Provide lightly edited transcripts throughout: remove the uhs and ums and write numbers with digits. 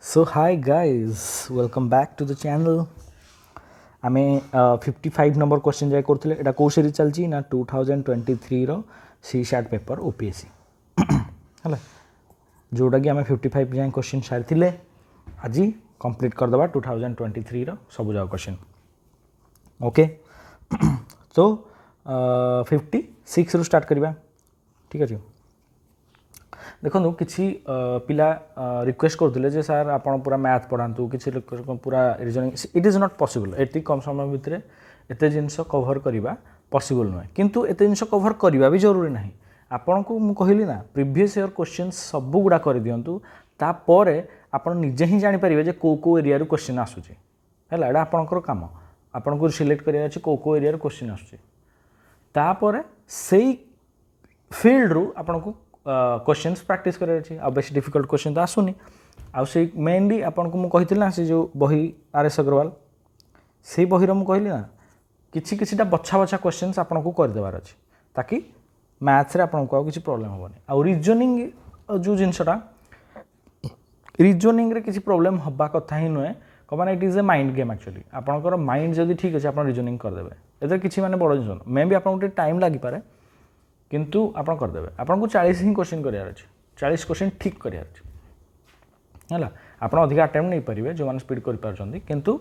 So hi guys, welcome back to the channel. आमे 55 number question जाए करथिले एटा को सीरीज चलची ना 2023 रो सी शार्ट पेपर ओपीएससी हला जोटा कि आमे 55 जाए क्वेश्चन सारथिले आज कंप्लीट कर दबा 2023 रो सब जाओ क्वेश्चन ओके तो 56 रो स्टार्ट करबा ठीक अछि देखो किसी पिला रिक्वेस्ट करते जे सर आप पूरा मैथ पढ़ातु किसी पूरा reasoning it is not possible एति कम समय भितर एत जिनस कवर करवा पॉसिबल नुहे किंतु एत जिनस कवर करवा भी जरूरी ना आपन को मुझे कहली ना प्रीवियस ईयर क्वेश्चन सब गुड़ा कर दिंतु तापर आप निजे ही जापर जे कौ कौ एरिया क्वेश्चन आसूँ है आपंकर कम आपन को सिलेक्ट करार कौ कौ एरिया क्वेश्चन आसपर से फिल्ड रु आपन को क्वेश्चंस प्रैक्टिस करार अच्छे आ बेस डिफिकल्ट क्वेश्चन तो आसुनी आउ मेनली आपन को मुझे ना से जो बही आर.एस. अग्रवाल से बहीर मुझे कहली ना किसी बछा बछा क्वेश्चंस आपन को करदेवार अच्छे ताकि मैथ्स रे आपन को किसी प्रॉब्लम होबनी आ रीजनिंग जो जिनसटा रीजनिंग रे किसी प्रॉब्लम हवा कथा ही नुहे कमाना it is a mind game actually आपनकर माइंड जदि ठीक अच्छे आप रीजनिंग करदेवे एते किसी माने बड़ जिन मे भी आपन गोटे टाइम लगी पारे किंतु आप करदेवे आपन को 40 ही क्वेश्चन करार अच्छे 40 क्वेश्चन ठीक करार अच्छे है आप अधिक अटेम्प्ट नहीं पारे जो मैंने स्पीड कर किंतु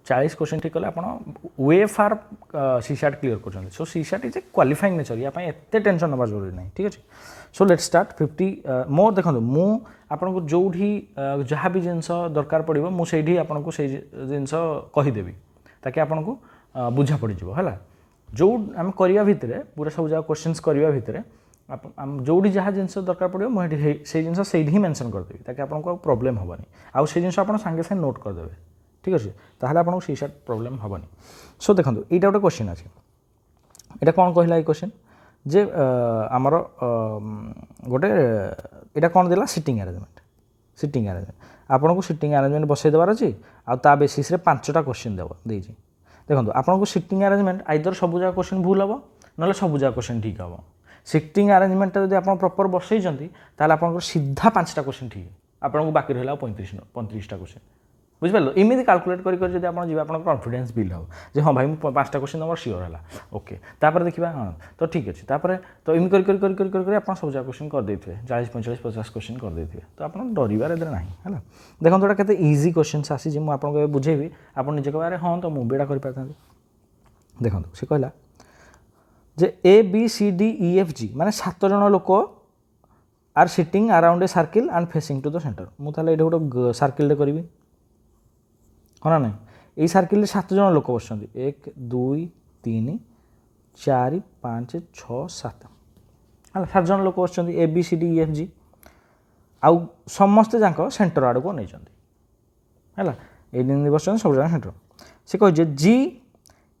40 क्वेश्चन ठीक कले आप वे फार सी शार्ट क्लीयर कर so CSAT is a qualifying nature या एत टेंशन नवा जरूरी नहीं ठीक अच्छे सो लेट स्टार्ट 50 मो देखो मु आपन को जो जहाँ भी जिनस दरकार पड़ो मुझे आपन को जिनस कहीदेवी ताकि आपन को बुझा पड़ है जो आम करवा भितर पूरा सब जगह क्वेश्चंस करवा भितर जो जहाँ जिनस दरकार पड़ो मुझे से जिन से ही मेंशन करदेवी ताकि आपको प्रॉब्लम हेनी आउ से जिन आप सागे सागे नोट करदे ठीक अच्छे ताहले आपको सी शार्ट प्रॉब्लम हेनी सो देखो यहाँ गोटे क्वेश्चन अच्छे यहाँ कौन कहला ये क्वेश्चन जे आमर गोटे यहाँ कौन देला सिटिंग अरेंजमेंट आपन को सिटिंग अरेंजमेंट बसई देवार अच्छी आ बेसिस रे 5टा क्वेश्चन देव देजी देखो आपन को सिटिंग अरेंजमेंट आइदर सब जगह क्वेश्चन भूल हम ना सब जगह क्वेश्चन ठीक हम सिटिंग अरेंजमेंट जब आप प्रॉपर बसई आप सीधा 5टा क्वेश्चन ठीक आपको बाकी रहा 35टा क्वेश्चन बुझिपार इमिति काल्कुलेट कर आप कॉन्फिडेंस बिल्ड हो जे हाँ भाई मुझे 5टा क्वेश्चन नंबर सियोर है ओके तापर देखा हाँ तो ठीक अच्छे तापर तो इम कर सब जगह क्वेश्चन कर देते 40 45 50 क्वेश्चन कर देते तो आप डरबार ए ना है देखो थोड़ा केते इजी क्वेश्चन आसी मुझे बुझेबी आप निजे कह अरे हाँ तो मुझे एटा कर देखो सी कहला जे A B C D E F G माने 7 जन लोक are sitting around a circle and facing to the centre मुझे ये गोटे सर्किल करी हाँ ना ये सर्किल 7 जन लोक बस 1 2 3 4 5 6 7 है 7 जन लोक बस A B C D E F G आउ समस्ते जाक सेंटर आड़ को नहीं है ये बस सब जगह सेंटर से कहे G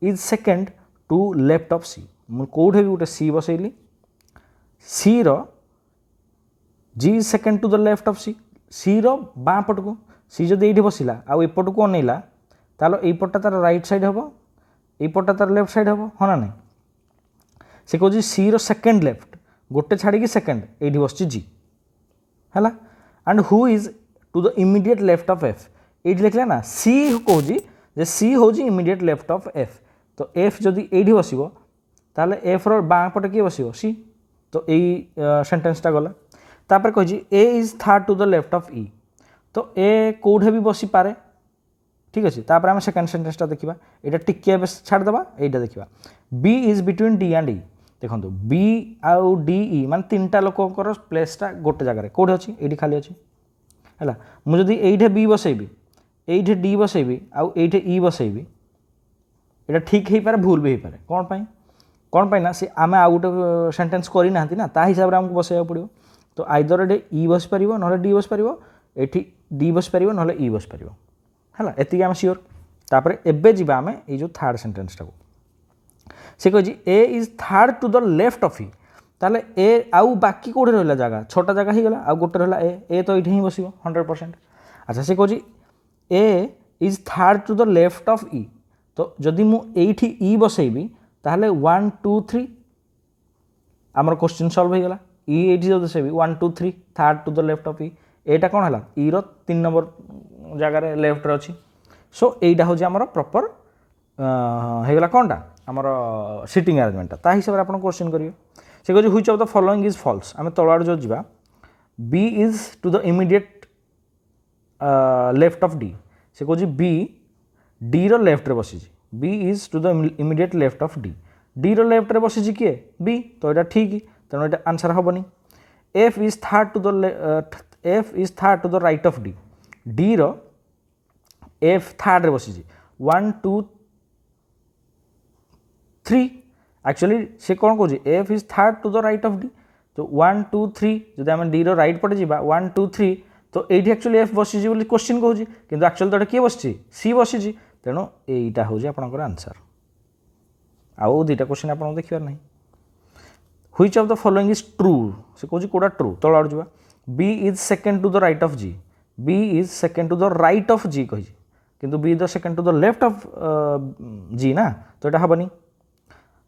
is second to left of C मुझे कौटे भी गोटे सी बसैली सी रो G is second to the left of C रो बाँ पट को सी जब ये बसला आउ एपट को अनेला तालो एपटा तार राइट साइड हम एपटा तार लेफ्ट साइड हम हाँ ना नहीं से कह सी रो सेकेंड लेफ्ट गोटे छाड़ी सेकेंड ये बस जी है and who is to the immediate left of F ये लिखला ना सी कहे सी हूँ इमिडिएट लेफ्ट ऑफ एफ तो एफ जदि ये बस ताले एफ रो बाँ पटे किए बस सी तो यही सेंटेंसटा गला तापर कही A is third to the left of E तो ए कौटे भी बसी पारे ठीक अच्छे तापर आम सेकेंड सेंटेंसटा देखा यहाँ टिके छाड़देवा यहाँ देखा B is between D and E देखो बी आउ डी ई मान 3टा लोकर प्लेसटा गोटे जगार कौटे अच्छी ये खाली अच्छी है मुझे ये बी बसैबी ये डी बसैबी आउ ये ई बसैबी यहाँ ठीक हो पारे भूल भी हो पारे कौन पाई ना सी आम आउ गोटे सेंटेंस करना ना ता हिसाब से आमको बसैया पड़ो तो आइदर ये ई बस पार ना डी बस पार ये डी बस पार ना ई बस पार है एति आम सियोर तापर एबे जीवा आम ये जो थर्ड सेंटेंसटा को से कही A is third to the left of E ताले ए आउ बाकी कौटे रहा जगह 6टा जगह ही गला आउ गोटे रहा ए तो ये बस 100%। अच्छा से कही A is third to the left of E तो जदि मुझे ई बसैबी ताहले 1 2 3 आमर क्वेश्चन सॉल्व हो गला ई ये जो बसैबी 1 2 3 third to the left of E एटा कौन है ई रो 3 नंबर जगार लेफ्ट रे अच्छी सो यहीटा हूँ आमर प्रॉपर होगला कौनटा आमर सिटिंग अरेंजमेंटा ता हिसाब से आप क्वेश्चन करेंगे से कहे which of the following is false आम तल आड़ जो जा B is to the immediate left of D से कहे बी डी रो लेफ्ट रे बसी B is to the immediate left of D row left रे बसी किए बी तो यहाँ ठीक तेणु ये आंसर हेनी F is third to the right of D row F third रे बसी 1 2 3 एक्चुअली से कौन कौन F is third to the right of D तो 1 2 3 जब आम डी रो राइट पटे जा 1 2 3 तो ये एक्चुअली एफ बसी क्वेश्चन कहूँ कि एक्चुअली तो किए बस सी बसी तेणु यहीटा हूँ आपंकर आंसर आउ दुईटा क्वेश्चन आप देखिए ना which of the following is true से कौन कौटा ट्रू तल आड़ जा B is second to the right of G B is second to the right of G कही किंतु B the second to the left of G ना तो यहाँ हेनी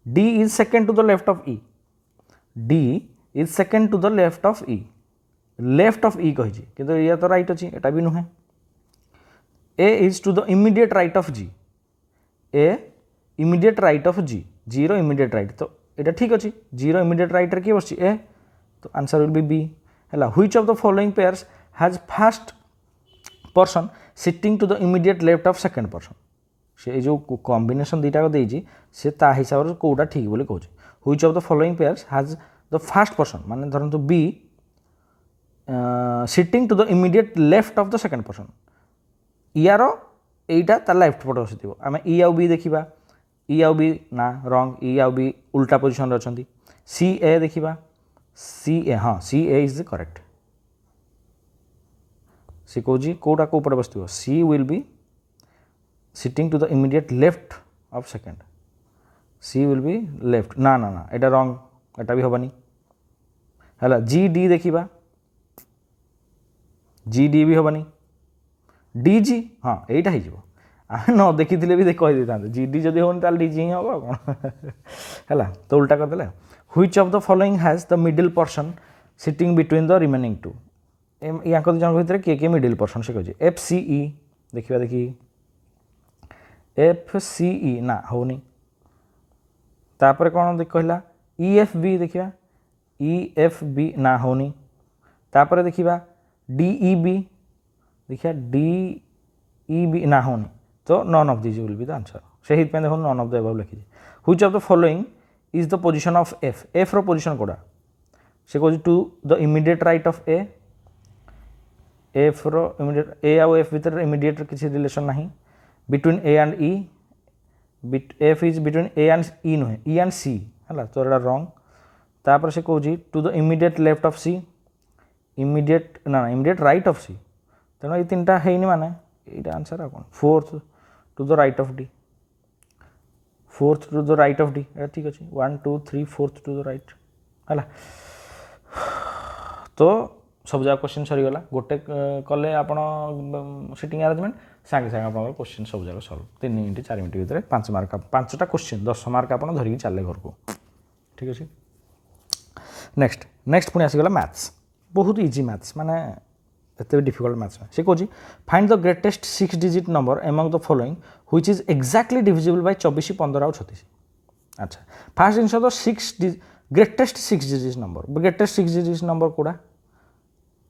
D is second to the left of E D is second to the left of E कही किंतु ये तो राइट अच्छी एटा भी नुहे A is to the immediate right of G A immediate right of G रो इमिडिएट राइट तो यहाँ ठीक अच्छे जी रो इमिडिएट राइट रे किए बस ए तो आंसर विल बी बी है which of the following pairs has first person sitting to the immediate left of second person से जो कॉम्बिनेशन दुईटा देती से ता हिसाब से कौटा ठीक बोली कहूँ which of the following pairs has the first person माने धरतु B sitting to the immediate left of the second person यार यहीटा तार लेफ्ट पटे बसी आम ई आउ बी देखा ई आउ बी ना रंग ई आउ बी उल्टा पोजिशन अच्छा सी ए देखा सी ए हाँ C A is the correct C कौन कौटा कौ पटे बस C will be sitting to the immediate left of second C will be left ना ना ना एटा रंग एटा भी हेनी है जी डी देखा जी डी भी हेनी डी जी हाँ यहीटा हो न देखी भी कही था जी डी जब होनी डी जी ही हम कौन है तो उल्टा करदे which of the following has the middle person sitting between the remaining to या जन भितर किए किए मिडिल पर्सन से कहे एफ सी ई देखा देखी एफ सी ई ना होनी तापर कौन कहला ई एफ बी देखा ई एफ बी ना होनी तापर देखा डी ई बी देखिए डी ई बी ना होनी तो none of this will be the answer से देखो नन ऑफ द अबव लिखी which of the following is the position of F F रो पोजीशन कोड़ा से कह to the immediate right of A F रो इमिडिएट ए आउ F भीतर इमिडिएट किसी रिलेशन नहीं between A and E F is between A and ई नुहे ई एंड सी है तो यहाँ रंग तापर से कह to the immediate left of C immediate ना इमिडिएट राइट ऑफ सी तेणु ये तीन टा है माने ये आंसर आ कौन fourth to the right of D fourth to the right of D ठीक अच्छे 1 2 3 फोर्थ टू द राइट है तो सब जगह क्वेश्चन सरीगला गोटे कले आप सिटिंग अरेंजमेंट सागे सागे आप क्वेश्चन सब जगह सल्व 3 मिनट 4 मिनट भितर 5 मार्क 5टा क्वेश्चन 10 मार्क आप धरिकी चले घर को ठीक अच्छे नेक्स्ट पुणी आसीगला मैथ्स बहुत इजी मैथ्स माने एते डिफिकल्ट मैथ्स से कौन find the greatest 6 digit number among the following which is exactly divisible by 24 15 और 36 अच्छा फास्ट जिन तो 6 greatest 6 digit number greatest 6 digit number कौड़ा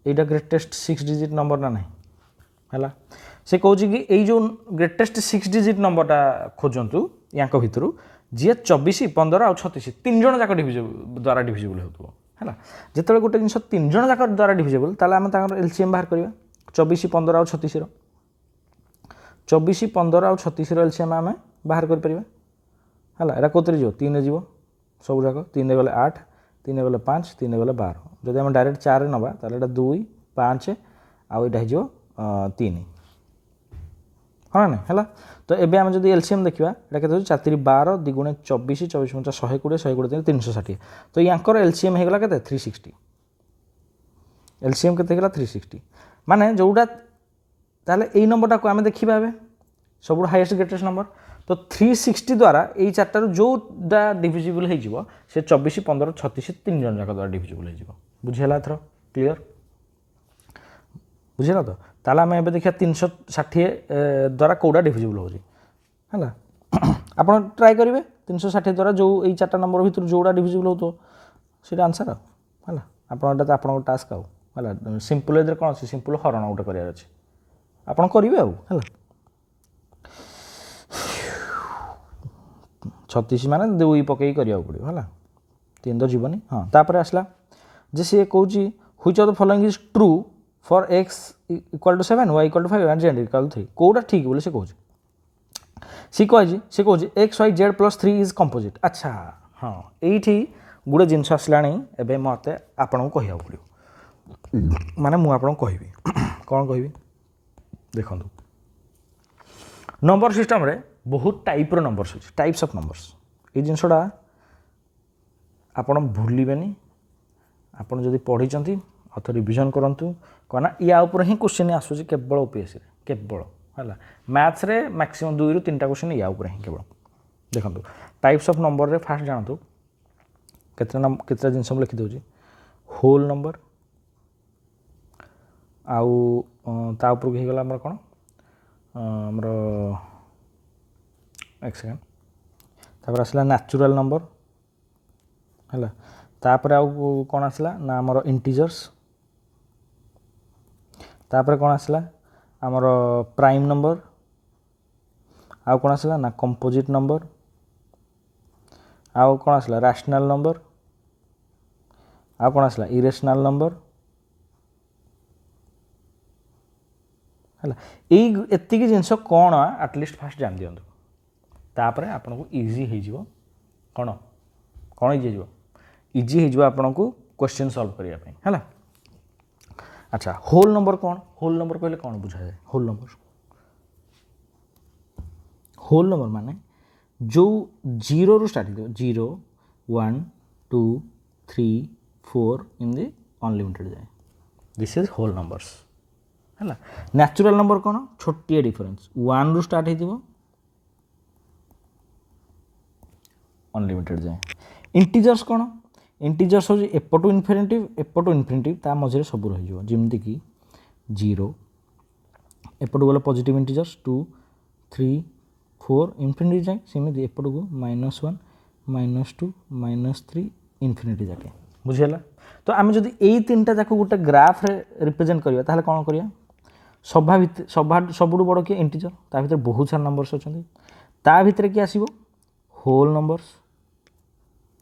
यहाँ ग्रेटेस्ट 6 डिजिट नंबर ना नहीं है से कौन कि ये जो ग्रेटेस्ट 6 डिजिट नंबरटा खोजतु या भितर जी 24 15 और 36 3 जन जाक द्वारा डिविजिबल हो है जिते गोटे जिन 3 जन जाक द्वारा डिविजिबल ताले आम एलसीएम बाहर करवा 24 15 और 36 24 15 और 36 एलसीएम आम बाहर कर है यहाँ कौन जो 3 जीव सब जाक 3 गले 8 3 गले 5 3 गले 12 जब आम डायरेक्ट 4 नवा ताले 2 5 आउ यहाँ 3 हाँ ना है तो ये आम जो एलसीएम देखा यहाँ के 4 12 2 24 24 5 120 120 360 तो यांकर एलसीएम होगा के 360 एलसीएम के 360 माने जोटा ताले यही नंबरटा को आम देखा ए सब हाईएस्ट ग्रेटेस्ट नंबर तो 360 द्वारा यही 4टार जोटा डिविजिबल हो 24 15 36 3 जन जाक द्वारा डिविजिबल हो बुझेगा एथर क्लीयर बुझिला तो ताला आम एबे देखिया 360 द्वारा कौटा डिविजिबल होची है आपण ट्राई करेंगे 360 द्वारा जो ये 4टा नंबर भर जोड़ा डिविजिबल हो तो सीटा आंसर है आपटा तो आप टास्क है सिंपल एथर कौन अच्छे सिंपल हरण गोटे करार अच्छे आपड़ करेंगे है 36 माने 2 पकई करा पड़ो है 3 तो जीवनी हाँ तापर आसला जे सी कौच which of the following is true for x equal to 7 y equal to 5 and z equal to 3 कौटा ठीक बोले से कौच सी कहे x y z plus 3 is composite अच्छा हाँ ये गोटे जिनस आसला एवं मत आपन को कह पड़ो माने मुझे कहि कौन कहि देखो नंबर सिस्टम रे बहुत टाइप्र नंबर्स अच्छे टाइप्स ऑफ नंबर्स ये जिनसटा आपड़ भूलें आपड़ जदि पढ़ी अथ रिविजन करूँ कहना या ही क्वेश्चन आसूँ केवल ओपीएससी केवल है मैथ्स रे मैक्सिमम 2 ରୁ 3टा क्वेश्चन या ऊपर ही केवल देखो टाइप्स ऑफ नंबर रे फास्ट जानतु केतटा जिनस लिखि दउची होल नंबर आउ ता ऊपर हो गला हमर कोन हमर एक सेकंड तापर आसला नेचुरल नंबर है तापर आउ कोन आसला ना हमर इंटीजर्स तापर कोन आसला आमर प्राइम नंबर आउ कौन आसला ना कंपोजिट नंबर आउ कौन आसला रैशनल नंबर आउ कौन आसला इरेशनल नंबर है एतिक जिनस कौन एटलिस्ट फास्ट जान दिंतु तापर आपन को इजी हो कौन कौन इजी हो आपन को क्वेश्चन सॉल्व करने है अच्छा होल नंबर कौन होल नंबर कहले कौन बुझा जाए होल नंबर माने जो 0 रू स्टार्ट हो 0 1 2 3 4 इन दी अनलिमिटेड जाए दिस इज होल नंबर्स है नेचुरल नंबर कौन छोटिया डिफरेंस 1 रू स्टार्ट हो अनलिमिटेड जाए इंटीजर्स कौन इंटीजर्स हूँ एपटू इनफिनिटिव ता मझे सब रही कि 0 एपटू गला पॉजिटिव इंटीजर्स 2 3 4 इनफिनिटी जाए सेमती एपटू को -1 -2 -3 इनफिनिटी जाके बुझीगला तो आम जब यही 3टा जाक गोटे ग्राफ रे रिप्रेजेंट करिया ताहले कौन करिया सबुठ बड़ किए इंटीजर ता भीतर बहुत सारा नंबर्स अच्छा ता भीतर किए आसीबो होल नंबर्स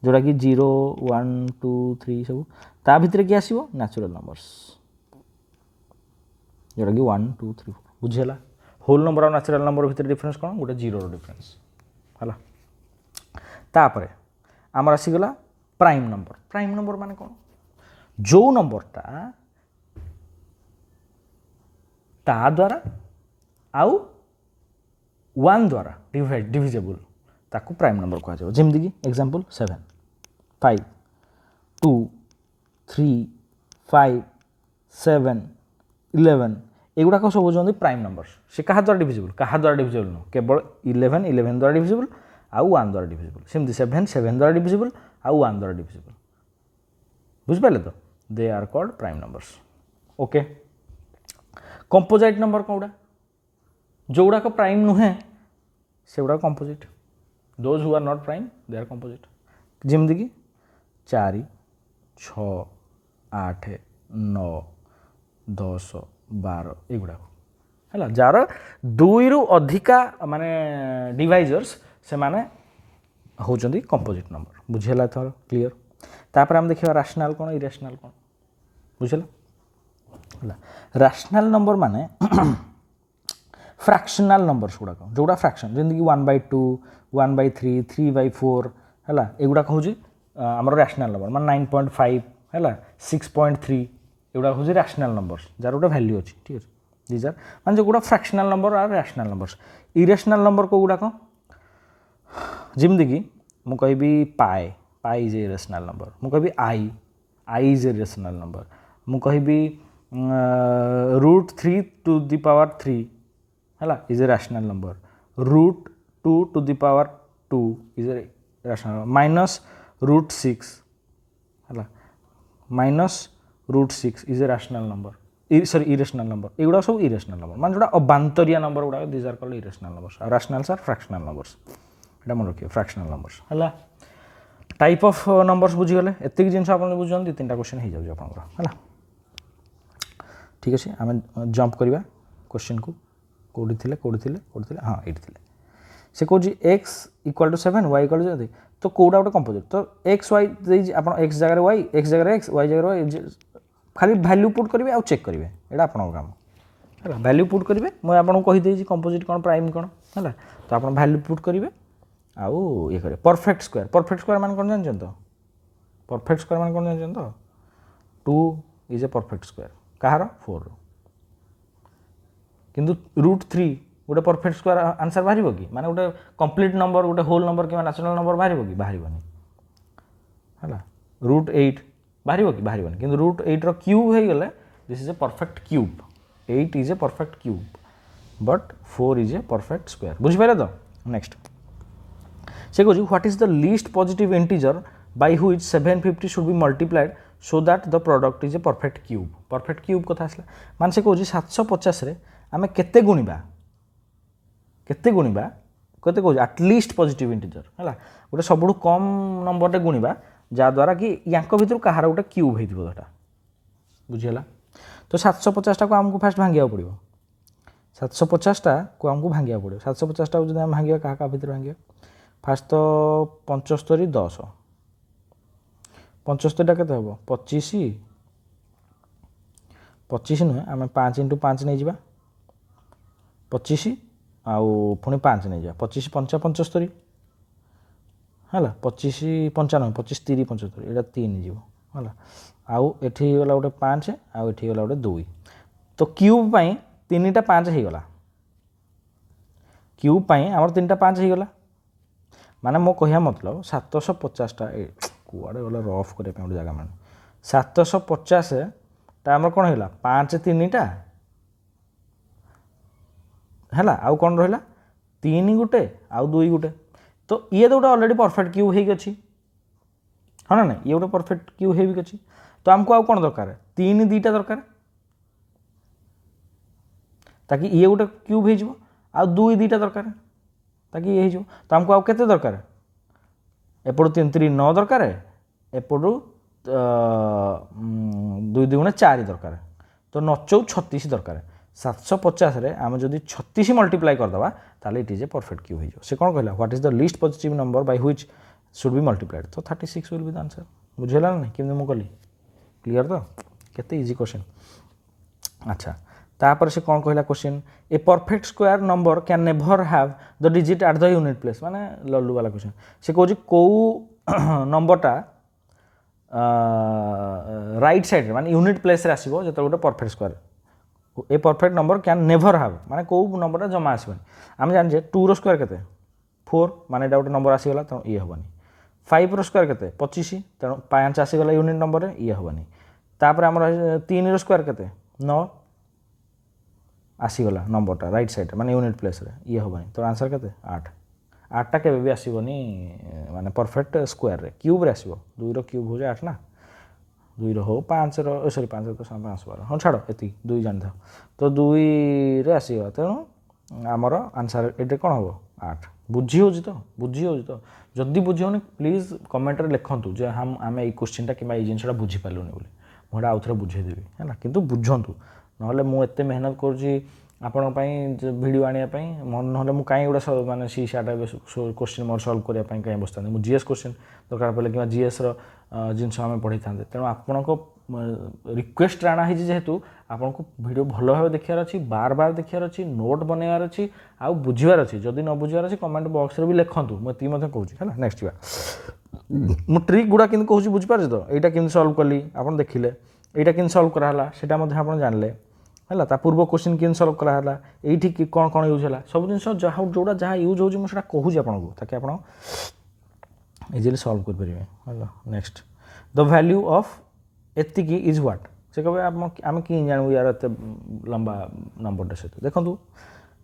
जोड़ा कि 0 1 2 3 सब ता भीतर किए आसीबो नेचुरल नंबर्स जोड़ा कि 1 2 3 4 बुझीगला होल नंबर और नेचुरल नंबर भीतर डिफरेंस कौन गोटे 0 रो डिफरेंस है तापर आमर आसीगला प्राइम नंबर माने कौन जो नंबरटा ता द्वारा आउ 1 द्वारा डिविजिबल ताकू प्राइम नंबर कह जाए जमती कि एग्जांपल 7 5 2 3 5 7 11 एगुड़ाक सब होती प्राइम नंबर से क्या द्वारा डिविजिबल नुह केवल 11 द्वारा डिविजिबल आउ 1 द्वारा डिविजिबल सेमती 7 द्वारा डिविजिबल आउ 1 द्वारा डिविजिबल बुझिपारे तो they are called prime numbers okay composite number कौड़ा जोगुड़ाक प्राइम नुहे से गुड़ा composite those who are not prime they are composite जमती कि 4 6 8 9 10 12 एगुड़ा है जार 2 ରୁ अधिका माने डिवाइजर्स से माने होचंदी कंपोजिट नंबर बुझेला थोड़ा क्लियर तापर हम देखिबा रैशनल कोन इरेशनल कोन बुझेला है रैशनल नंबर माने फ्रैक्शनल नंबर्स गुड़ा जोड़ा फ्रैक्शन जमी 1/2 1/3 3/4 है एगुड़ा हूँ आमर रैशनल नंबर मान 9.5 है 6.3 एगुड़ा हूँ रैशनल नंबर्स जार गोटे वैल्यू अच्छी ठीक है दीज आर मान जो गुड़ा fractional number are rational numbers irrational number को गुड़ाक जमती कि मुझे pi is a rational number मुझे I is a rational number मुझे √3 to the power 3 है is a rational number √2 to the power 2 is a rational minus √6 है -√6 is a rational number sorry irrational number एगुड़ा सब irrational number मान जोड़ा अबांतरिया number गुड़ा these are called irrational numbers और rationals are fractional numbers एटा मन रखिए फ्रैक्शनल नंबर्स हला टाइप ऑफ नंबर्स बुझीगले एतिक जिनस आपन बुझन 2-3टा क्वेश्चन हो जाउ आपन हला ठीक अच्छे आम जंप करवा क्वेश्चन को कौटी थे हाँ ये थे से कौन X equal to 7 Y equal to तो कौटा गोटे कंपोजिट तो एक्स वाई आप एक्स जगह वाई एक्स जगह एक्स वाई जगह वाई खाली भैल्यू पुट करेंगे आउ चेक करेंगे यहाँ आप काम है भैल्यू पुट करेंगे मुझे आपको कहीदे कंपोजिट कौन प्राइम कौन है तो आप भैल्यू पुट करेंगे आउ ये करेंगे परफेक्ट स्क्वायर मान कौन जानते तो परफेक्ट स्क्वायर मान कौन जानते तो 2 इज ए परफेक्ट स्क्वायर कहार 4 किंतु √3 गोटे परफेक्ट स्क्वायर आंसर बाहर कि माने गोटे कंप्लीट नंबर गोटे होल नंबर कि नेचुरल नंबर बाहर कि बाहर है √8 बाहर कि बाहर कि √8 क्यूब हो गले this is a perfect cube 8 is a perfect cube but 4 is a perfect square बुझिपारे तो नेक्स्ट से कह what is the least positive integer by which 750 should be multiplied so that the product is a perfect cube कथा आसला मान से कह 750 रे आमे केते गुणिबा केते कह एटलिस्ट पॉजिटिव इंटीजर है गोटे सब कम नंबरटे गुणिबा जहाँद्वारा कि यांक भितर कहार गोटे क्यूब होता बुझीगला तो 750 को आमको फास्ट भांगा पड़ो 750 को आमको भांगा पड़ो 750 को जब भांगा क्या भितर भांगा फास्ट तो 75 10 75 के हम 25 नुहे आम 5 × 5 नहीं जा 25 आउ पुणी 5 नहीं जा 25 5 75 है 25 95 25 30 75 यहाँ 3 जीव है आउ एठी गला गोटे 5 आउ एठी गला गोटे 2 तो क्यूब पाई 3टा 5 हो गला क्यूब पाई आमर 3टा 5 हो गला माने मो कहया मतलब 750टा कुआड़े गला रफ करे गोटे जगह मान 750 टा आमर कौन है 5 3टा है आउ कौन रहा 3 गोटे आउ 2 गोटे तो ये तो गोटे ऑलरेडी परफेक्ट क्यूब हो हाँ ना ये गोटे परफेक्ट क्यूब हो तो आमको आउ कौन दरकार 3 2टा दरकार ताकि ये गोटे क्यूब हो आउ 2 2टा दरकार ताकि ये हो तो आमको आउ केते दरकार एपटू 3 3 9 दरकार एपटू 2 2 4 दरकार तो 9 4 36 दरकार 750 रे आम जदि 36 मल्टीप्लाई करदे ताले it is a perfect cube हो से कौन कहला what is the least positive number by which should be multiplied तो 36 विल बी द आंसर बुझेला ना केमते मु कली क्लियर तो केते इजी क्वेश्चन अच्छा तापर से कौन कहला question A perfect square number can never have the digit at the unit place माने लल्लू वाला क्वेश्चन से कहूँ कौ नंबरटा राइट साइड माने यूनिट प्लेस रे आसीबो जत गोटे perfect square a perfect number can never have माने कौ नंबरटा जमा आसबनी आम जाने 2 रो स्क्वायर केते 4 माने एटा गोटे नंबर आसीगला तो ये हेबनी 5 रो स्क्वायर केते 25 तेणु 5 आसीगला यूनिट नंबर रे ये हेबनी तापर आमर 3 रो स्क्वायर केते 9 आसीगला नंबरटा राइट साइड माने यूनिट प्लेस रे ये हेबनी तो आंसर केते 8 8टा केबे भी आसीबनी माने परफेक्ट स्क्वायर रे क्यूब रे आसीबो 2 रो क्यूब हो जाए 8 ना 2 हो 5 रो सॉरी 5 रो तो 5 12 हाँ छाड़ एति 2 जान था तो 2 रे आसीगला तेणु आमर आंसर एटे कौन हम 8 बुझी हो तो जदि बुझी होनी प्लीज कमेंट रे लिखंतु जे हम आम ए क्वेश्चन कि जिनसा बुझी पार्लुनि बोली मुझे आउ थे बुझेदेवी है कि बुझंतु ना मुझे मेहनत करुँची आपण भिड आने ना मुझे कहीं गोटे मानते सी साटा क्वेश्चन मोर सल्व करने कहीं बसता मुझे जीएस क्वेश्चन दरकार पड़े कि जीएस जिनस आम पढ़ी था तेणु आपण रिक्वेस्ट आना है जेहेतु आपन को वीडियो भल भाव देखार अच्छी बार बार देखार अच्छी नोट बनवार अच्छी आउ बुझार अच्छी जदि न बुझार अच्छी कमेंट बॉक्स रे भी लिखंतु मुझे कहूँ है नेक्स्ट मु ट्रिक गुड़ा कि कहूँ बुझीपारे तो यहाँ कि सल्व कली आप देखिले यहाँ कि सल्व कराला सेटा आप जानले है ता पूर्व क्वेश्चन कि सल्व कराला ये कौन कौन यूज है सब जिन जहाँ जोड़ा जहाँ यूज हो मुझे कहूँ आपको ताकि आप इजिली सल्व करेंगे नेक्स्ट द वैल्यू ऑफ एतिकी इज व्हाट से कहे आम कि जानू यार एत लंबा नंबरटा सहित देखो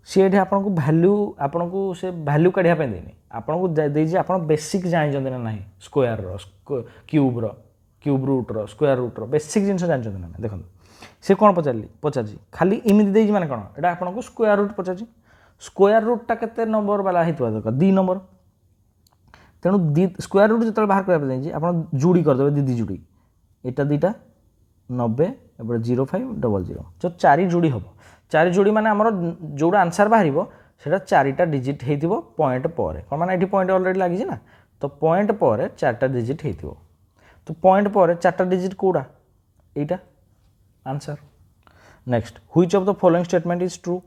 सी ये आपको वैल्यू आपन को से वैल्यू काढ़ा देनी आपको देजे आप बेसिक जानते ना ना square cube root square root basic जिन जानते ना देखो से कौन पचारि खाली इमिति देइछि माने कौन एटा आपनको स्क्वायर रूट पचारि स्क्वायर रूटटा केते नंबर वाला हेतुवा दरकार 2 नंबर तेणु स्क्वायर रूट जो बाहर करबा जाइछि आपण जोड़ी कर देबे दी जोड़ी एटा दीटा 90 एबे 0500 जो 4 जोड़ी हम 4 जोड़ी माने हमर जोड़ा आंसर बाहरिबो सेटा 4टा डिजिट हेतिबो पॉइंट पर कोन माने एठी पॉइंट ऑलरेडी लागि छि ना तो पॉइंट पर 4टा डिजिट हेतिबो तो पॉइंट पर 4टा डिजिट कोडा एटा answer next which of the following statement is true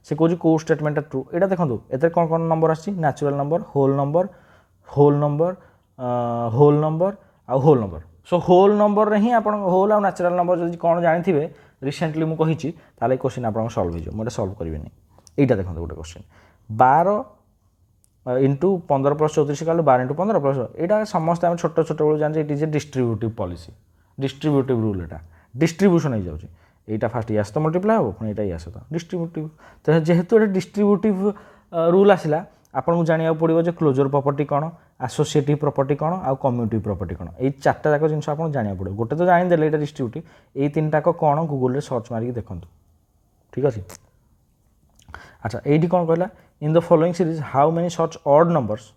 से कोजी को स्टेटमेंट ट्रू एटा देखंतु एते कोन कोन नंबर आछि natural number whole number whole number आ whole number so whole number रे ही आपण होल आ नेचुरल नंबर जदि कोन जानि थिबे रिसेंटली मु कहिछि ताले क्वेश्चन आपण सॉल्व हो जो मोटे सॉल्व करिवेनी एटा देखंतु गोटे क्वेश्चन 12 इंटू 15 प्लस 34 काल 12 इंटू 15 प्लस एटा समस्त हम छोट छोट बेलू जान it is a distributive policy distributive rule Etah distribution हो जाउछि एटा फास्ट यास तो मल्टीप्लाई हो पुनी एटा यास तो डिस्ट्रीब्यूटिव तो जेहेतु एटा डिस्ट्रीब्यूटिव रूल आसिला आपन को जानिया पड़िबो जे क्लोजर प्रॉपर्टी कोन एसोसिएटिव प्रॉपर्टी कोन आ कम्यूटिव प्रॉपर्टी कोन ए चारटा जाक जिंस आपन जानिया पड़िबो गोटे तो जानि देले एटा डिस्ट्रीब्यूटिव ए तीनटा को कोन गूगल रे सर्च मारि देखंतु ठीक अछि अच्छा एडी कोन कहला in the following series how many such odd numbers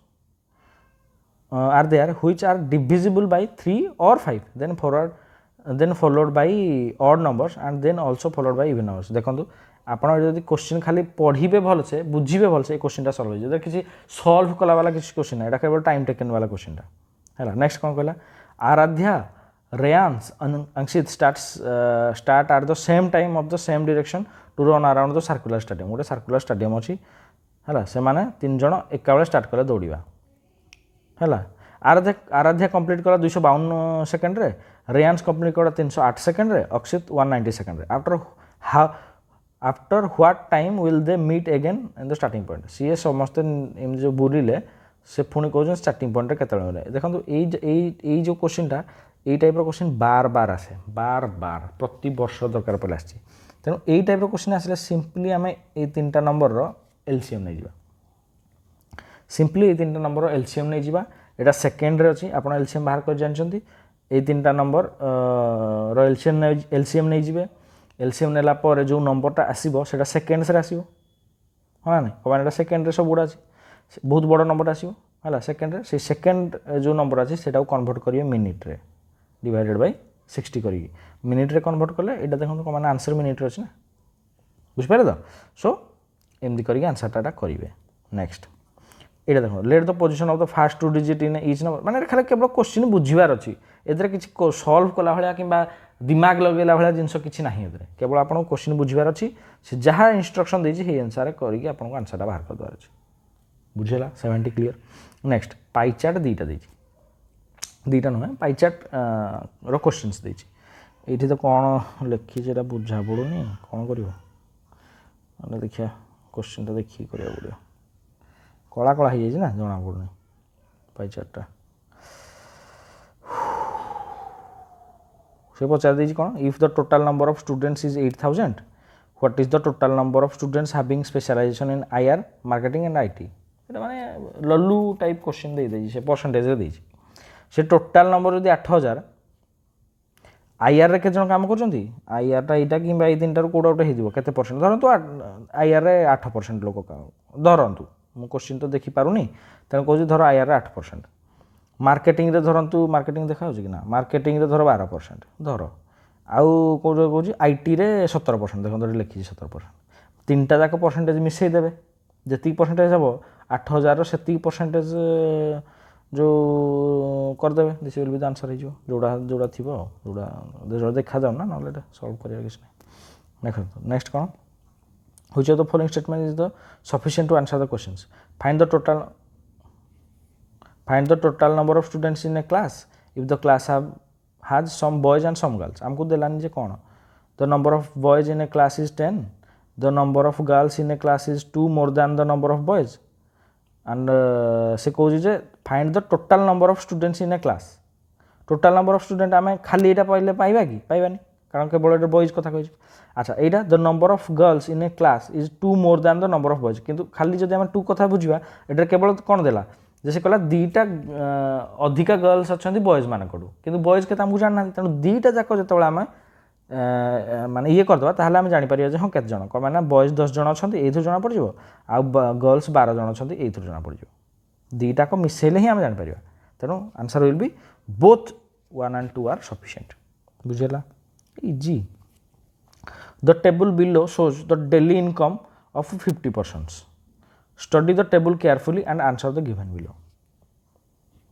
are there which are divisible by 3 और 5 then followed by odd numbers and then also followed by even numbers देखंतु आपण जदि क्वेश्चन खाली पढ़िबे भल से बुझिबे भल से क्वेश्चन टा सॉल्व हो जदि किसी सॉल्व कला वाला किसी क्वेश्चन है एटा केवल टाइम टेकन वाला क्वेश्चन टा हैला नेक्स्ट कोन कहला Aaradhya Reyansh Ankit start at the same time of the same direction to run around the circular stadium गोटे सर्कुलर स्टेडियम अछि हैला से माने तीन जण एका बेले स्टार्ट कले दौड़िबा हैला आराध्या कंप्लीट कला 252 सेकंड रे रेयांश कंप्लीट कला 308 सेकंड रे अक्षित 190 सेकंड रे after what time will they meet again in the starting point सी समस्त जो बुलिले से पुणी कहते स्टार्टिंग पॉइंट केतले देखो ये जो क्वेश्चन टा ये टाइप क्वेश्चन बार बार आसे बार बार प्रति वर्ष दरकार पड़े आसी तेणु यही टाइप क्वेश्चन आसे सिंपली आम ये 3टा नंबर एलसीएम नहीं जा सिंपली ये 3टा नंबर एलसीएम नहीं जा एटा सेकेंड रे अछि आपण एलसीएम बाहर कर जानछंती ये 3टा नंबर रो एलसीएम नहीं जिवे एलसीएम नेला पर जो नंबरटा आसीबो सेटा सेकेंड्स रे आसीबो हां नै कमाने एटा सेकेंड रे सब गुडा अछि बहुत बड़ नंबर आसीबो हला सेकेंड रे से सेकेंड जो नंबर अछि सेटा को कन्वर्ट करिवे मिनिट रे डिवाइडेड बाय 60 करी मिनिट रे कन्वर्ट करले एटा देखो कमाने आंसर मिनिट रे अछि ना बुझ पारे तो सो एमदी करी आंसर टा करिवे नेक्स्ट एटा देखो let the position of the first two digit in each number माने खाली केवल क्वेश्चन बुझिबार अछि एतरे किछि सॉल्व कला भलिया किबा दिमाग लगेला भलिया जिंस किछि नाही एतरे केवल आपन क्वेश्चन बुझिबार अछि से जहा इंस्ट्रक्शन देछि हे आंसर करिके आपन को आंसर टा बाहर कर दवार अछि बुझेला 70 क्लियर नेक्स्ट पाई चार्ट दीटा देछि दीटा न पाई चार्ट रो क्वेश्चंस देछि एठी तो कोन लिखि जेटा बुझा पडुनी कोन करिवो अने देखिया क्वेश्चन टा देखि करिया पडियो कला कला हो जाए ना जना पड़नी पाई चार्टा से पचार दे कौन if the total number of students is 8000 what is the total number of students having specialization in IR marketing and IT एटा माने लल्लू टाइप क्वेश्चन दे दे से परसेंटेज रे दे से टोटल नंबर यदि 8000 आईआर रे के जन काम करछंती आईआर टा एटा किबा ए तीनटा कोडा उठे हिदिबो केते परसेंट धरंतु आईआर रे 8% लोक धरंतु मु क्वेश्चन तो देखि पारुनी तेन कहूँ धर आईआर 8% मार्केटिंग रे धरंतु मार्केटिंग देखा कि ना मार्केटिंग रे धर 12% धर आउ कहूँ आईटी रे 17% देखो लिखी 17% तीनटा जाक परसेंटेज मिसई देबे जति परसेंटेज हम 8000 से परसेंटेज जो करदे this will be the answer हो जोड़ा जोड़ा थी जोड़ा देखा जाऊ ना ना सॉल्व करिया किछ नै देखो नेक्स्ट कौन which of the following statement is the sufficient to answer the questions find the total number of students in a class if the class has some boys and some girls हमको देलानी जे कौन the number of boys in a class is 10 the number of girls in a class is 2 more than the number of boys and से कहूँ जे find the total number of students in a class total number of student आम खाली एटा पहले पाइबा कि पाइबानी कारण केवल boys कथा कहि अच्छा एटा the number of girls in A class is 2 more than the number of boys किंतु खाली जदि हम 2 कथा बुझिबा एटा केवल कोन देला जैसे कहला दीटा अधिका गर्ल्स अछंती बॉयज मान कडू किंतु बॉयज के हमकु जानना तेनु दीटा जाक जतबेला हम ମାନେ ଇଏ କରିଦେବା ତାହେଲେ ଆମେ ଜାଣିପାରିବା ଯେ ହଁ କେତେ ଜଣ କ'ଣ ମାନେ ବଏଜ୍ 10 ଜଣ ଅଛନ୍ତି ଏଇଥିରୁ ଜଣାପଡ଼ିଯିବ ଆଉ ଗର୍ଲସ 12 ଜଣ ଅଛନ୍ତି ଏଇଥିରୁ ଜଣାପଡ଼ିଯିବ ଦୁଇଟାକ ମିଶାଇଲେ ହିଁ ଆମେ ଜାଣିପାରିବା ତେଣୁ answer will be both 1 and 2 are sufficient ବୁଝିହେଲା easy the table below shows the daily income of 50 persons study the table carefully and answer the given below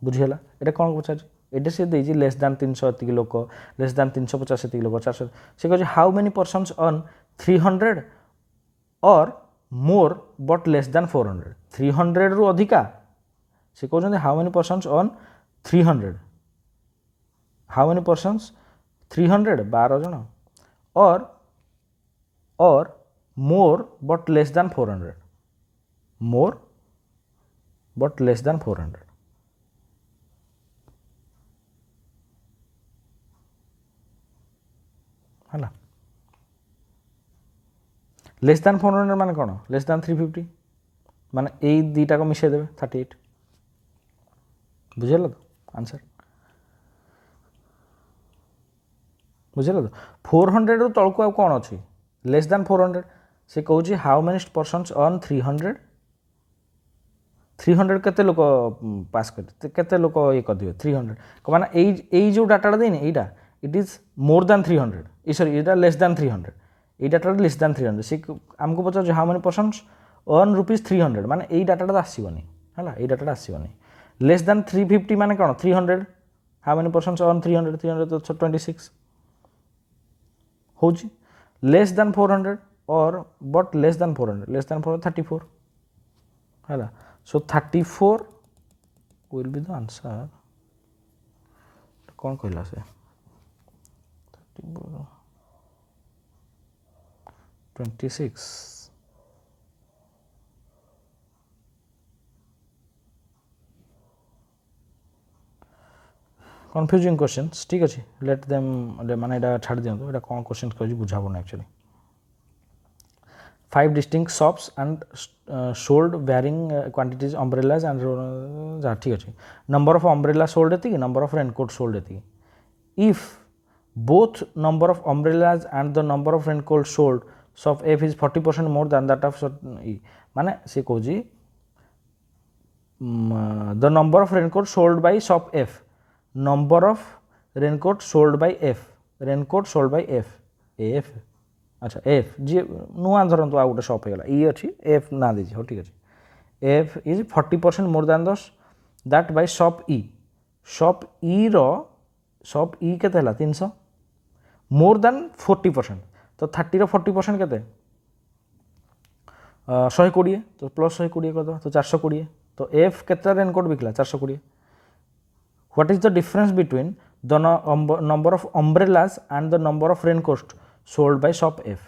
ବୁଝିହେଲା ଏଇଟା କ'ଣ ପଚାରୁଛି ଏଇଟା ସେ ଦେଇଛି ଲେସ୍ ଦାନ୍ 300 ଏତିକି ଲୋକ ଲେସ୍ ଦାନ୍ 350 ଏତିକି ଲୋକ 400 ସେ କହୁଛି how many persons on 300 or more but less than 400 300ରୁ ଅଧିକା ସେ କହୁଛନ୍ତି how many persons on 300 how many persons 300 12 ଜଣ or more but less than 400 more but less than 400 ହେଲା ଲେସ୍ ଦାନ୍ 400 ମାନେ କ'ଣ ଲେସ୍ ଦାନ୍ 350 ମାନେ ଏଇ ଦୁଇଟାକ ମିଶାଇ ଦେବେ 38 ବୁଝିହେଲା ତ ଆନ୍ସର୍ ବୁଝିହେଲା ତ 400ରୁ ତଳକୁ ଆଉ କ'ଣ ଅଛି ଲେସ୍ ଦାନ୍ 400 ସେ କହୁଛି ହାଉ ମେନି ପର୍ସନ୍ସ ଅନ୍ 300 କେତେ ଲୋକ ପାସ୍ କରିବେ କେତେ ଲୋକ ଇଏ କରିଦେବେ 300 ମାନେ ଏଇ ଯେଉଁ ଡାଟାଟା ଦେଇନି ଏଇଟା ଇଟ୍ ଇଜ୍ ମୋର୍ ଦାନ୍ 300 ସରି ଏଇଟା ଲେସ୍ ଦାନ୍ 300 এই ডাটাটা লেସ୍ ଦାନ୍ 300 সে ଆମକୁ ପଚାରୁଛି ହାଉ ମେନି ପର୍ସନ୍ସ ଅନ୍ ରୁପିଜ୍ 300 ମାନେ ଏଇ ଡାଟାଟା ତ ଆସିବନି ହେଲା ଏଇ ଡାଟାଟା ଆସିବନି ଲେସ୍ ଦାନ୍ 350 ମାନେ କ'ଣ 300 ହାଉ ମେନି ପର୍ସନ୍ସ ଅନ୍ 300 300 ତ 26 ହେଉଛି less than 400 or but less than 400 less than 400 34 ହେଲା so 34 will be the answer କ'ଣ କହିଲା ସେ 34 26 कन्फ्यूजिंग क्वेश्चंस ठीक अच्छे लेट देम माने एटा छाड़ दियंतो एटा कोन क्वेश्चंस कहजी बुझाबो ना actually 5 distinct shops and sold varying quantities umbrellas and जा ठीक अच्छे number of umbrella sold एति number of raincoat sold एति if both number of umbrellas and the number of raincoat sold shop F is 40% more than that of E माने से कहजी the number of raincoat sold by shop F number of raincoat sold by F raincoat sold by F अच्छा F जी नुआ धरतु आ गोटे shop होगा ई अच्छी F ना दीजिए हो ठीक अच्छे F इज 40% मोर दैन दस दैट बाय शॉप E के 300 मोर दैन 40% तो 30 रो 40% के 120 तो प्लस 120 कर दो तो 420 तो F केते रेनकोट बिकला 420 What is the difference between the number of umbrellas and the number of raincoats sold by shop F?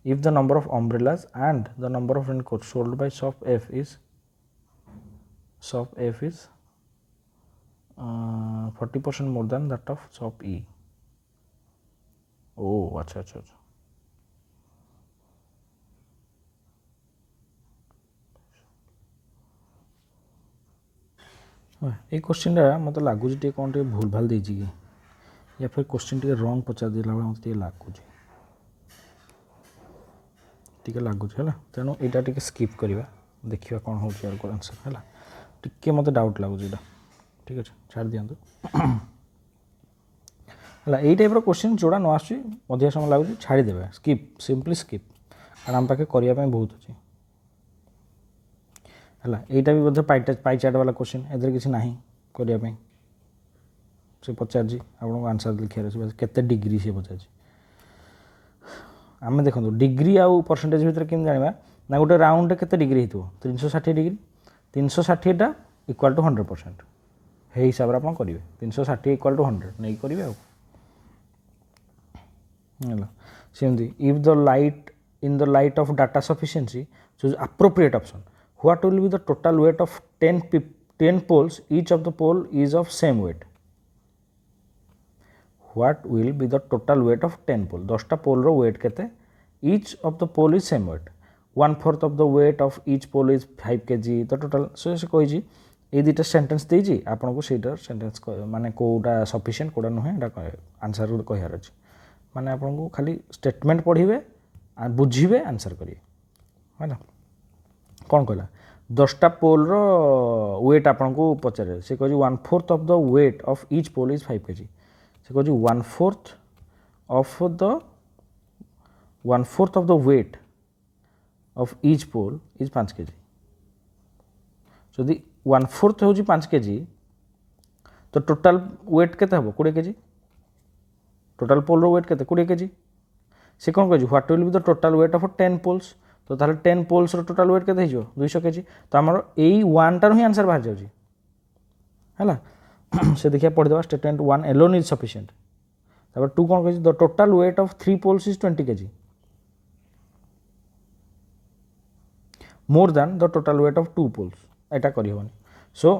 If the number of umbrellas and the number of raincoats sold by shop F is 40% more than that of shop E. Oh, अच्छा अच्छा अच्छा ये question मत लगुच कौन टे भूल भाल दे कि या फिर क्वेश्चन टे रंग पचार देला मत लगुच लगुच है तेणु यहाँ टे स्किप करवा देखा कौन हो आंसर है टी मत डाउट लगुच ठीक अच्छे छाड़ दिखाँ है यही टाइप क्वेश्चन जोड़ा न आस अधिक समय लगुच छाड़ीदे स्किप सिंपली स्किप कारण आम पाखे करने बहुत अच्छे है यहीटा भी बोधे पाई चार्ट वाला क्वेश्चन एदर किसी ना करने से पचार आपको आंसर लिखार अच्छे केते डिग्री से पचार आम देखो डिग्री आउ परसेंटेज भितर केम जाना ना गोटे राउंड के डिग्री हो 360 डिग्री 360टा इक्वाल टू 100% है हिसाब से आप करेंगे 360 इक्वाल टू 100 नहीं करेंगे आउ सेमती if the light in the light of data sufficiency choose appropriate option what will be the total weight of 10 poles each of the pole is of same weight what will be the total weight of 10 pole 10टा pole रो weight केते each of the pole is same weight 1/4 of the weight of each pole is 5 kg तो total so से कहि जी ये दुटा sentence देजी आपको सहीटा sentence माने कोटा सफिशिएंट कोटा नुहे आंसर गोटे कहार अच्छे माने आपको खाली स्टेटमेंट पढ़े बुझे आंसर करेंगे है ना। कौन कहला 10टा पोल वेट आपको पचारे से कह 1/4 of the weight of each pole is 5 kg से कह 1/4 of the weight of each pole is 5 kg जदि 1/4 हूँ 5 kg तो टोटाल वेट केते हम 20 kg टोटाल पोल वेट केते 20 kg से कौन कह what will be the total weight of 10 poles तो ताहले 10 पोल्स टोटाल वेट केते हो 200 kg तो आमर यही 1 ही आंसर बाहर जाउची हैला से देखिए पढ़ीदेवा स्टेटमेंट 1 एलोन इज सफिशिएंट तापर 2 कौन कह the total weight of 3 poles is 20 kg more than the total weight of 2 poles एटा करी होनी so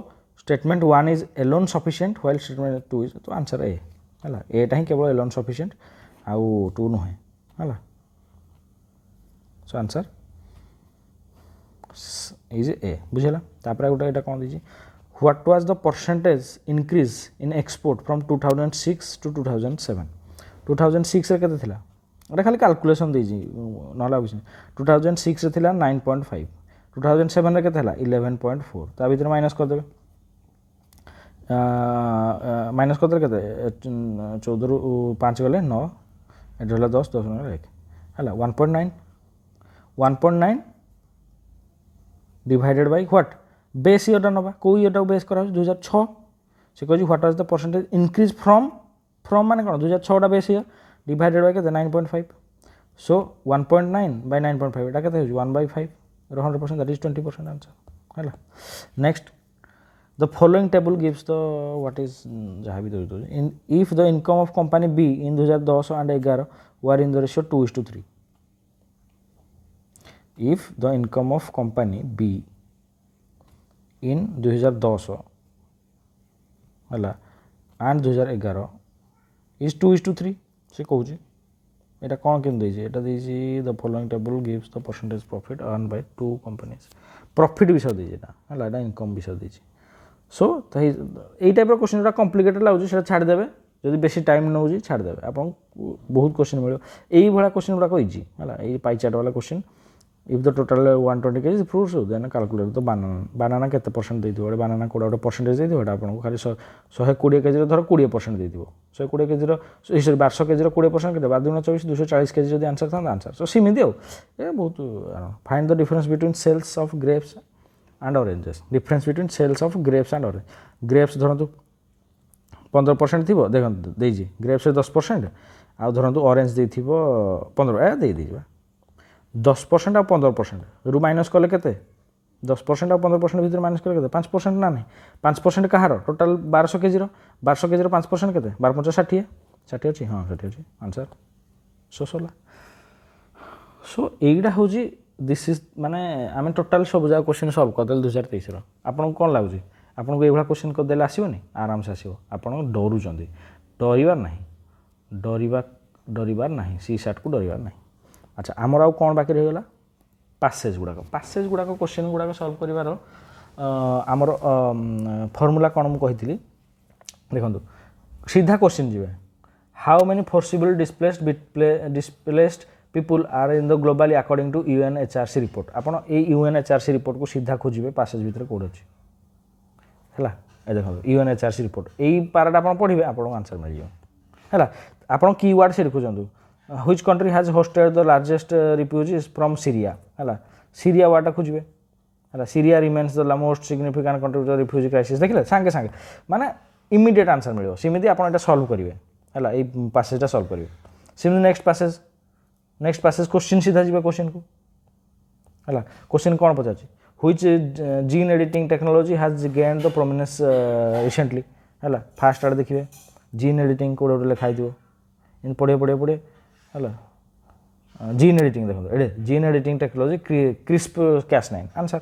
statement 1 is alone sufficient while statement 2 is तो आंसर ए हैला एटा ही केवल एलोन सफिशिएंट आउ 2 नुहे हैला सो आंसर इज ए बुझेला तापर गोटे एटा कोन दीजी what was the percentage increase in export from 2006 to 2007 2006 रे केते थिला एटा खाली कैलकुलेशन दीजी नला बुझ 2006 रे थिला 9.5 2007 रे केते थिला 11.4 ता भीतर माइनस कर देबे माइनस कर देबे केते 14 रु 5 गले 9 एटा होला 10 10 रे 1 हला 1.9 divided by what base year नवा को ईयर बेस करा 2006 से कह what was the percentage increase from माने कोन 2006 टा बेस ईयर डिवाइडेड बाय केते 9.5 सो 1.9 बाय 9.5 एटा केते हो 1/5 100% दैट इज 20% आंसर हैला। Next the following table gives the what is जहाँ भी दो in if the income of company be in 2010 and 11 were in the ratio 2:3 if the income of company B in 2010 हला and 2011 is 2:3 से कहूँ एटा कौन केम देछि एटा देछि the following table gives the percentage profit earn by two companies profit विषय देछि एटा हला एटा इनकम विषय देछि सो एई टाइप रो क्वेश्चन रा कॉम्प्लिकेटेड लागु सेटा छाड़ देबे जदि बेसी टाइम नउजी छाड़ देबे आपन बहुत क्वेश्चन मिलो एई भला क्वेश्चन रा को इजी हला एई पाई चार्ट वाला question if the total 120 kg is fruits then calculate the banana केते परसेंट दे दिबो banana कोडा गोटे परसेंटेज दे दिबो एटा आपन को खाली 120 kg रो धर 20% दे दिबो 120 kg रो सॉरी 1200 kg रो 20% केते 12 24 240 kg जदि आंसर था आंसर सो सिमिति हो ए बहुत find the difference between sales of grapes and oranges difference between sales of grapes and orange grapes धरंतु 15% थिबो देखन देजी ग्रेप्स 10% आ धरंतु ऑरेंज दे थिबो 15 ए दे दिबा 10% और 15% रु माइनस कले केते 10% और 15% भीतर माइनस कले केते 5% ना नहीं 5% कहार टोटल 1200 kg रो 5% केते 12 60 60 अछि हां 60 अछि आंसर 16 सो एइडा होजी दिस इज माने आमे टोटल सब जा क्वेश्चन सॉल्व कर देल 2023 रो आपन कोन लागुजी आपन को एभला क्वेश्चन कर देले आसीबोनी आराम से आसीबो आपन डरू जंदी डरिबार नहीं सी सेट को डरिबार नहीं। अच्छा आमर आउ कौन बाकी रहीगला पासेज गुड़ाक क्वेश्चन गुड़ाक सल्व करार आमर फर्मूला कौन मुझे कही देखो सीधा क्वेश्चन जी how many forcible displaced people are in the globally according to UNHRC report आपड़ ये UNHRC रिपोर्ट को सीधा खोजे पासेज भितर कौट अच्छी है देखो UNHRC रिपोर्ट यही पाराटा आप पढ़े आपको आंसर मिल जाए आप कीवर्ड से लिखुचु which country has hosted the largest refugees from Syria है Syria वाटा खोजे है Syria remains the most significant contributor to refugee crisis देखिले सांगे सांगे माने इमीडिएट आंसर मिलियो सिमिति आपण एटा सॉल्व करिवे हला ए पैसेजटा सॉल्व करिवे सिमिति नेक्स्ट पैसेज क्वेश्चन सीधा जीवा क्वेश्चन को हला क्वेश्चन कोन पचाची which gene editing technology has gained the prominence recently हला फास्ट आड़ देखिवे जीन एडिटिंग कोड लिखाई दियो इन पढ़े हला जीन एडिटिंग देखो एडे gene editing technology CRISPR Cas9 answer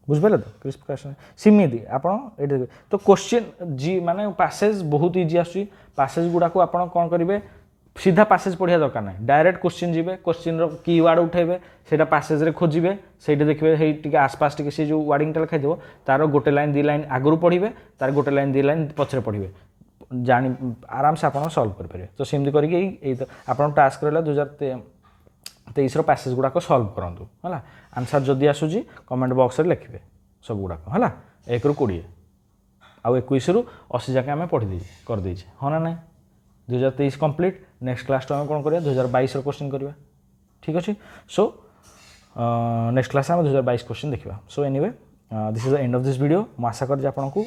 बुझबेले तो क्रिस्प Cas9 सिमिति आपण एडे तो क्वेश्चन जी माने पैसेज बहुत इजी आसी पैसेज गुडा को आपण कोन करिवे सीधा पैसेज पढ़िया दरकार ना डायरेक्ट क्वेश्चन जी क्वेश्चन कीवर्ड उठेबे सेटा पैसेज रे खोजिबे सेठी देखिबे हे टिके आसपास टिके से जो वार्डिंग टा लिखा देबो तार गोटे लाइन दी लाइन आगु पढ़िबे तार गोटे लाइन दी लाइन पछरे पढ़िबे जानी आराम से आपन सॉल्व कर परिबे तो सेमती करके एई तो आपन टास्क रहला 2023 रो पैसेज गुडा सॉल्व करंतु हला आंसर जदी आसुजी कमेंट बॉक्स रे लिखिबे सब गुडा हला 1 ରୁ 20 आउ 21 ରୁ 80 जाके आमे पढ़ी दे कर दे छे होना नै 2023 कंप्लीट नेक्स्ट क्लास तो आम कौन करिया 2022 क्वेश्चन करिया ठीक अच्छे सो नेक्स्ट क्लास आम 2022 क्वेश्चन देखा so anyway this is the end of this video मु आशा कर आपको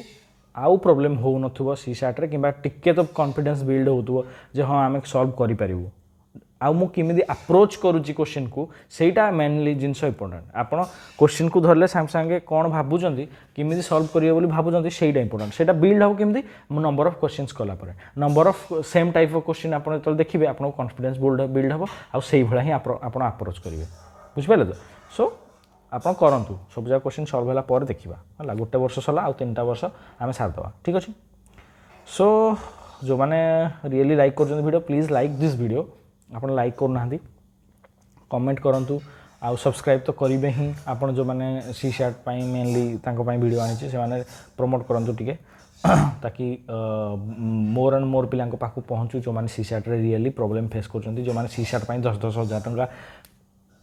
आउ प्रॉब्लम हो नथुबो सी शार्ट रे किबा टिके तो कॉन्फिडेंस बिल्ड होतुबो जे हां आमे सॉल्व करि परिबो आउ मु किमिदी अप्रोच करूची क्वेश्चन को सेटा मेनली जिंस इंपोर्टेंट आपण क्वेश्चन को धरले साम संगे कोन भाबुजंती किमिदी सॉल्व करियो बोली भाबुजंती सेटा इंपोर्टेंट सेटा बिल्ड हो किमिदी नंबर ऑफ क्वेश्चंस कला परे number of same type of question आपण तो देखिबे आपण कॉन्फिडेंस बिल्ड हो आउ सेही भला ही आपण अप्रोच करिवे बुझ पाले तो सो आपण करंतु सब जा क्वेश्चन सॉल्व होला पर देखिबा हला गोटे वर्ष सला आउ 3टा वर्ष आमे साथ दवा ठीक अछि सो जो माने रियली लाइक करजन video please like this video आपन लाइक करना कमेंट करंतु आउ सब्सक्राइब तो करिवे ही आपन जो माने सी शार्ट पाई मेनली तांको पाई वीडियो आनी से माने प्रमोट करंतु टिके ताकि मोर एंड मोर पिलांको पाखु पहुंचू जो माने सी शार्ट रे रियली प्रॉब्लम फेस करचंती जो माने सी शार्ट पाई 10-10 हजार टंका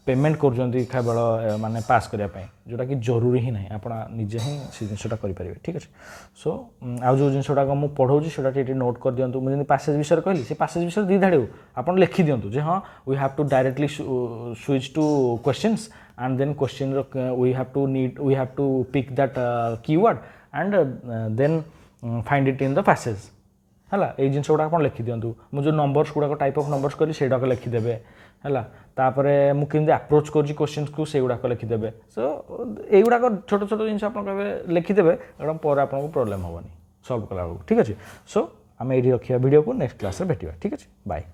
पेमेंट करचंती केवल माने पास करिया पाई जोटा कि जरूरी ही नहीं आपण निजे ही से जिनसटा करि परिबे ठीक अछि सो आ जो जिनसटा को मु पढौची सेटा टिटे नोट कर दियंतु मु जनी पैसेज विषय कहली से पैसेज विषय दी धाडे आपण लिखि दियंतु जे हां we have to directly switch to questions and then question we have to pick that keyword and then find it in the passage हला ए जिनस गुडा आपण लिखि दियंतु मु जो नंबर्स गुडा को टाइप ऑफ नंबर्स कहली सेटा को लिखि देबे हला तापरे मु किंदे अप्रोच करजी क्वेश्चंस को से गुडा को लिखि देबे सो ए गुडा को छोटो छोटो जिनस आपण कहबे लिखि देबे एकदम पर आपण को प्रॉब्लम होबनी सॉल्व कला ठीक अछि सो हम एडी रखिया वीडियो को नेक्स्ट क्लास रे भेटिबा ठीक अछि बाय।